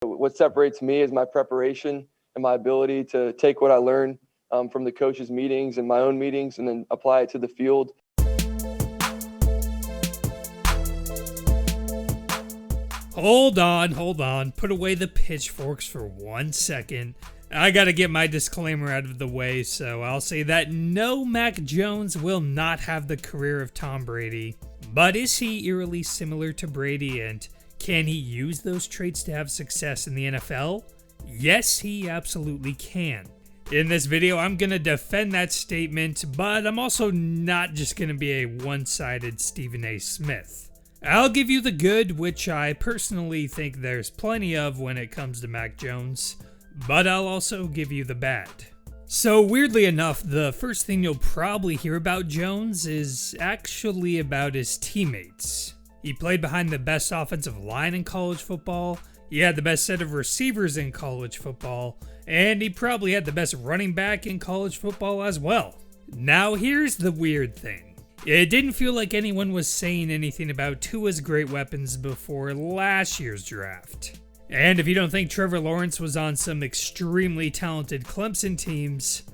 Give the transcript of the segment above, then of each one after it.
What separates me is my preparation and my ability to take what I learn from the coaches' meetings and my own meetings and then apply it to the field. Hold on. Put away the pitchforks for 1 second. I gotta get my disclaimer out of the way, so I'll say that no, Mac Jones will not have the career of Tom Brady. But is he eerily similar to Brady, and can he use those traits to have success in the NFL? Yes, he absolutely can. In this video, I'm gonna defend that statement, but I'm also not just gonna be a one-sided Stephen A. Smith. I'll give you the good, which I personally think there's plenty of when it comes to Mac Jones, but I'll also give you the bad. So weirdly enough, the first thing you'll probably hear about Jones is actually about his teammates. He played behind the best offensive line in college football, he had the best set of receivers in college football, and he probably had the best running back in college football as well. Now here's the weird thing. It didn't feel like anyone was saying anything about Tua's great weapons before last year's draft. And if you don't think Trevor Lawrence was on some extremely talented Clemson teams,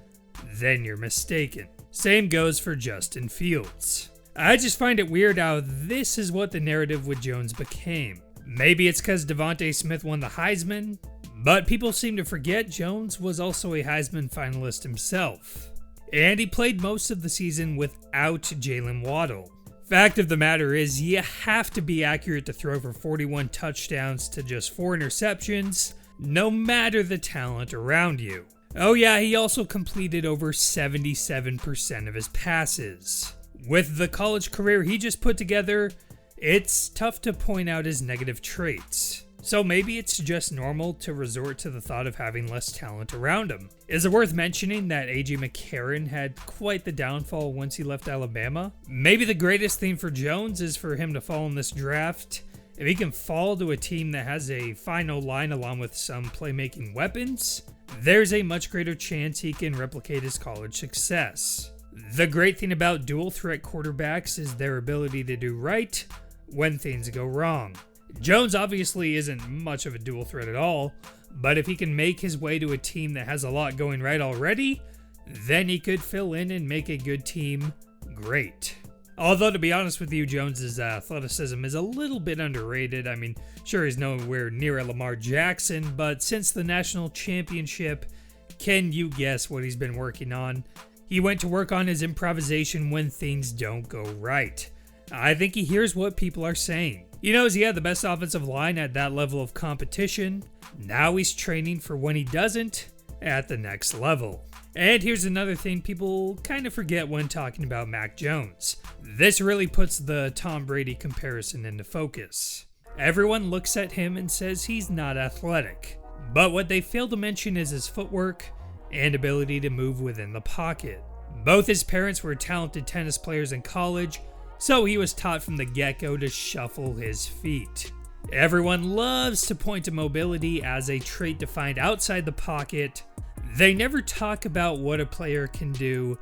then you're mistaken. Same goes for Justin Fields. I just find it weird how this is what the narrative with Jones became. Maybe it's because Devontae Smith won the Heisman, but people seem to forget Jones was also a Heisman finalist himself. And he played most of the season without Jalen Waddle. Fact of the matter is, you have to be accurate to throw for 41 touchdowns to just 4 interceptions, no matter the talent around you. Oh yeah, he also completed over 77% of his passes. With the college career he just put together, it's tough to point out his negative traits. So maybe it's just normal to resort to the thought of having less talent around him. Is it worth mentioning that A.J. McCarron had quite the downfall once he left Alabama? Maybe the greatest thing for Jones is for him to fall in this draft. If he can fall to a team that has a fine O-line along with some playmaking weapons, there's a much greater chance he can replicate his college success. The great thing about dual threat quarterbacks is their ability to do right when things go wrong. Jones obviously isn't much of a dual threat at all, but if he can make his way to a team that has a lot going right already, then he could fill in and make a good team great. Although, to be honest with you, Jones's athleticism is a little bit underrated. I mean, sure, he's nowhere near a Lamar Jackson, but since the national championship, can you guess what he's been working on? He went to work on his improvisation when things don't go right. I think he hears what people are saying. He knows he had the best offensive line at that level of competition. Now he's training for when he doesn't at the next level. And here's another thing people kind of forget when talking about Mac Jones. This really puts the Tom Brady comparison into focus. Everyone looks at him and says he's not athletic. But what they fail to mention is his footwork and ability to move within the pocket. Both his parents were talented tennis players in college, so he was taught from the get-go to shuffle his feet. Everyone loves to point to mobility as a trait defined outside the pocket. They never talk about what a player can do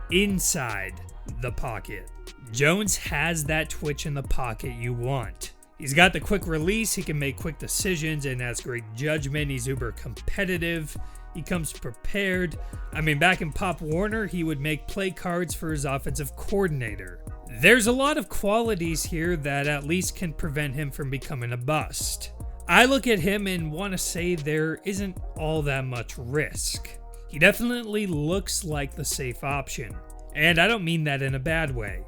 inside the pocket. Jones has that twitch in the pocket you want. He's got the quick release, he can make quick decisions, and has great judgment. He's uber competitive. He comes prepared. I mean, back in Pop Warner, he would make play cards for his offensive coordinator. There's a lot of qualities here that at least can prevent him from becoming a bust. I look at him and want to say there isn't all that much risk. He definitely looks like the safe option. And I don't mean that in a bad way.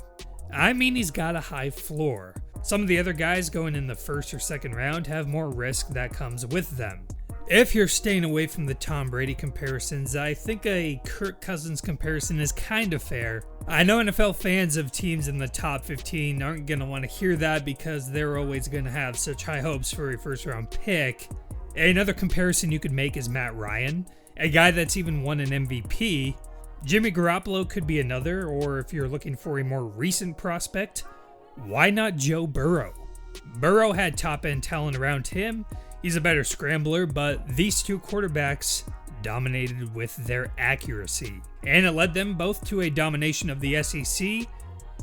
I mean he's got a high floor. Some of the other guys going in the first or second round have more risk that comes with them. If you're staying away from the Tom Brady comparisons, I think a Kirk Cousins comparison is kind of fair. I know NFL fans of teams in the top 15 aren't going to want to hear that because they're always going to have such high hopes for a first round pick. Another comparison you could make is Matt Ryan, a guy that's even won an MVP. Jimmy Garoppolo could be another, or if you're looking for a more recent prospect, why not Joe Burrow? Burrow had top-end talent around him. He's a better scrambler, but these two quarterbacks dominated with their accuracy, and it led them both to a domination of the SEC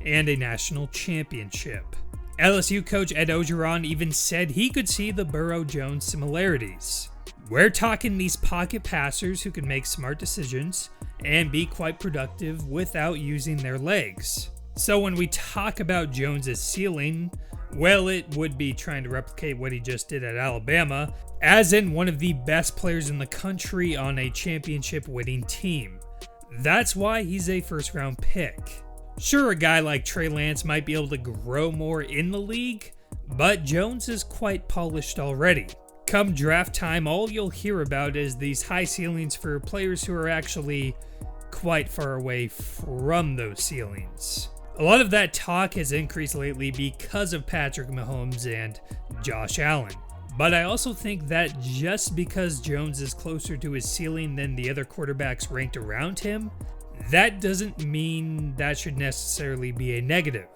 and a national championship. LSU coach Ed Orgeron even said he could see the Burrow-Jones similarities. We're talking these pocket passers who can make smart decisions and be quite productive without using their legs. So when we talk about Jones's ceiling, well, it would be trying to replicate what he just did at Alabama, as in one of the best players in the country on a championship-winning team. That's why he's a first-round pick. Sure, a guy like Trey Lance might be able to grow more in the league, but Jones is quite polished already. Come draft time, all you'll hear about is these high ceilings for players who are actually quite far away from those ceilings. A lot of that talk has increased lately because of Patrick Mahomes and Josh Allen. But I also think that just because Jones is closer to his ceiling than the other quarterbacks ranked around him, that doesn't mean that should necessarily be a negative.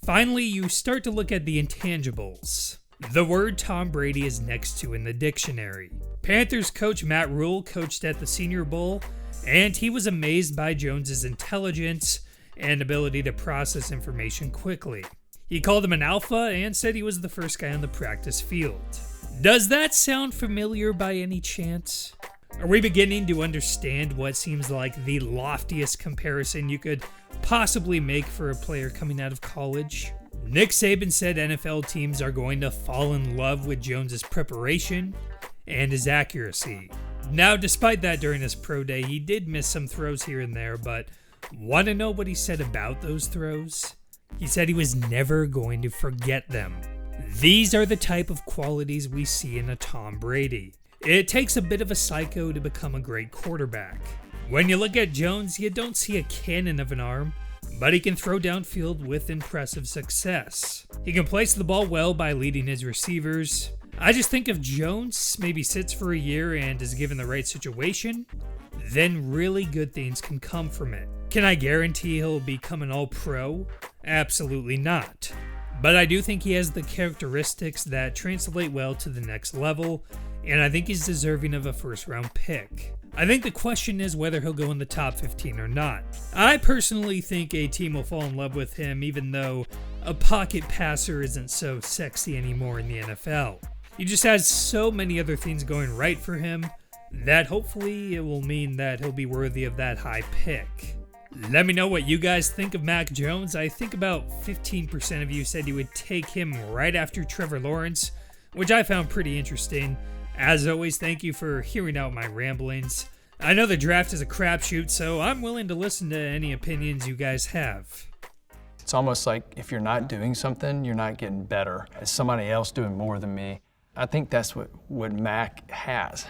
Finally, you start to look at the intangibles. The word Tom Brady is next to in the dictionary. Panthers coach Matt Rule coached at the Senior Bowl, and he was amazed by Jones's intelligence and ability to process information quickly. He called him an alpha and said he was the first guy on the practice field. Does that sound familiar by any chance? Are we beginning to understand what seems like the loftiest comparison you could possibly make for a player coming out of college? Nick Saban said NFL teams are going to fall in love with Jones's preparation and his accuracy. Now, despite that, during his pro day, he did miss some throws here and there, but want to know what he said about those throws? He said he was never going to forget them. These are the type of qualities we see in a Tom Brady. It takes a bit of a psycho to become a great quarterback. When you look at Jones, you don't see a cannon of an arm, but he can throw downfield with impressive success. He can place the ball well by leading his receivers. I just think if Jones maybe sits for a year and is given the right situation, then really good things can come from it. Can I guarantee he'll become an all-pro? Absolutely not. But I do think he has the characteristics that translate well to the next level, and I think he's deserving of a first-round pick. I think the question is whether he'll go in the top 15 or not. I personally think a team will fall in love with him, even though a pocket passer isn't so sexy anymore in the NFL. He just has so many other things going right for him that hopefully it will mean that he'll be worthy of that high pick. Let me know what you guys think of Mac Jones. I think about 15% of you said you would take him right after Trevor Lawrence, which I found pretty interesting. As always, thank you for hearing out my ramblings. I know the draft is a crapshoot, so I'm willing to listen to any opinions you guys have. It's almost like if you're not doing something, you're not getting better. It's somebody else doing more than me. I think that's what Mac has.